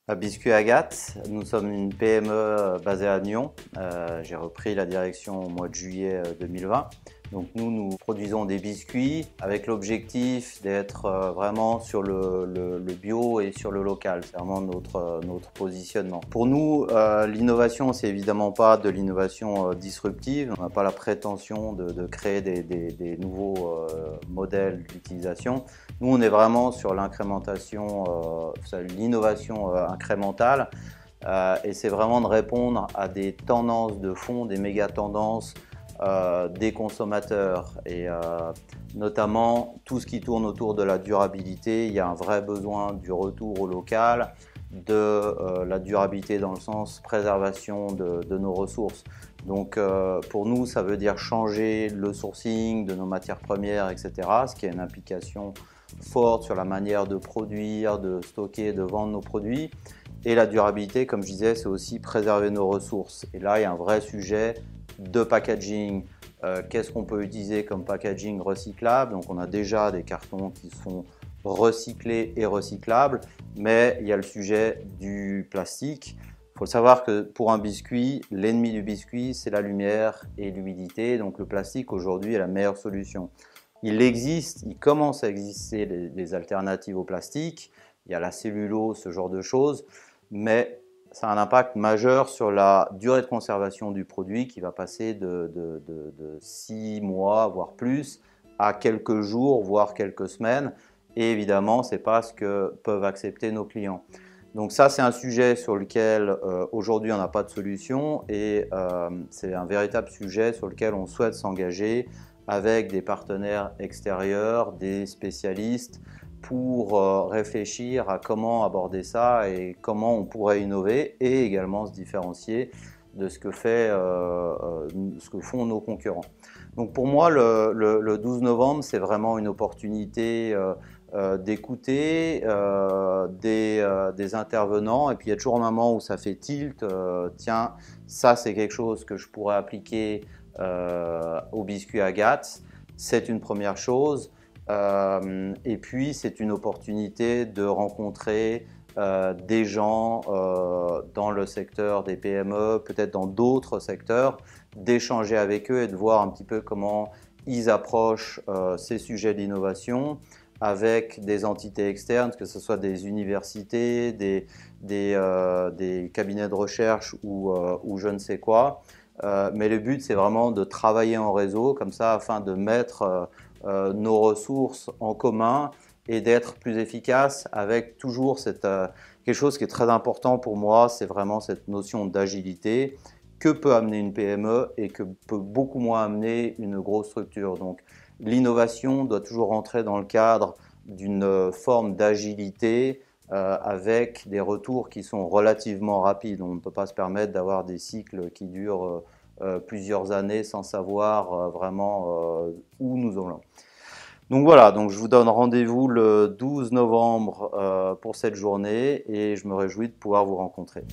À Biscuits Agathe, nous sommes une PME basée à Nyon. J'ai repris la direction au mois de juillet 2020. Donc nous produisons des biscuits avec l'objectif d'être vraiment sur le bio et sur le local. C'est vraiment notre positionnement. Pour nous, l'innovation, c'est évidemment pas de l'innovation disruptive. On n'a pas la prétention de créer des nouveaux modèles d'utilisation. Nous, on est vraiment sur l'incrémentation, l'innovation incrémentale. Et c'est vraiment de répondre à des tendances de fond, des méga tendances des consommateurs et notamment tout ce qui tourne autour de la durabilité. Il y a un vrai besoin du retour au local, de la durabilité dans le sens préservation de nos ressources. Donc pour nous, ça veut dire changer le sourcing de nos matières premières, etc., ce qui a une implication forte sur la manière de produire, de stocker, de vendre nos produits. Et la durabilité, comme je disais, c'est aussi préserver nos ressources. Et là, il y a un vrai sujet de packaging. Qu'est-ce qu'on peut utiliser comme packaging recyclable? Donc on a déjà des cartons qui sont recyclés et recyclables, mais il y a le sujet du plastique. Il faut savoir que pour un biscuit, l'ennemi du biscuit, c'est la lumière et l'humidité. Donc le plastique aujourd'hui est la meilleure solution. Il commence à exister des alternatives au plastique. Il y a la cellulose, ce genre de choses, mais ça a un impact majeur sur la durée de conservation du produit qui va passer de 6 mois, voire plus, à quelques jours, voire quelques semaines. Et évidemment, ce n'est pas ce que peuvent accepter nos clients. Donc ça, c'est un sujet sur lequel aujourd'hui on n'a pas de solution et c'est un véritable sujet sur lequel on souhaite s'engager avec des partenaires extérieurs, des spécialistes, pour réfléchir à comment aborder ça et comment on pourrait innover et également se différencier de ce que font nos concurrents. Donc pour moi, le 12 novembre, c'est vraiment une opportunité d'écouter des intervenants, et puis il y a toujours un moment où ça fait tilt, tiens, ça c'est quelque chose que je pourrais appliquer au biscuit Agathe, c'est une première chose. Et puis c'est une opportunité de rencontrer des gens dans le secteur des PME, peut-être dans d'autres secteurs, d'échanger avec eux et de voir un petit peu comment ils approchent ces sujets d'innovation avec des entités externes, que ce soit des universités, des cabinets de recherche ou je ne sais quoi. Mais le but, c'est vraiment de travailler en réseau, comme ça, afin de mettre nos ressources en commun et d'être plus efficace avec toujours quelque chose qui est très important pour moi, c'est vraiment cette notion d'agilité que peut amener une PME et que peut beaucoup moins amener une grosse structure. Donc l'innovation doit toujours rentrer dans le cadre d'une forme d'agilité avec des retours qui sont relativement rapides. On ne peut pas se permettre d'avoir des cycles qui durent plusieurs années sans savoir vraiment où nous allons. Donc voilà, donc je vous donne rendez-vous le 12 novembre pour cette journée et je me réjouis de pouvoir vous rencontrer.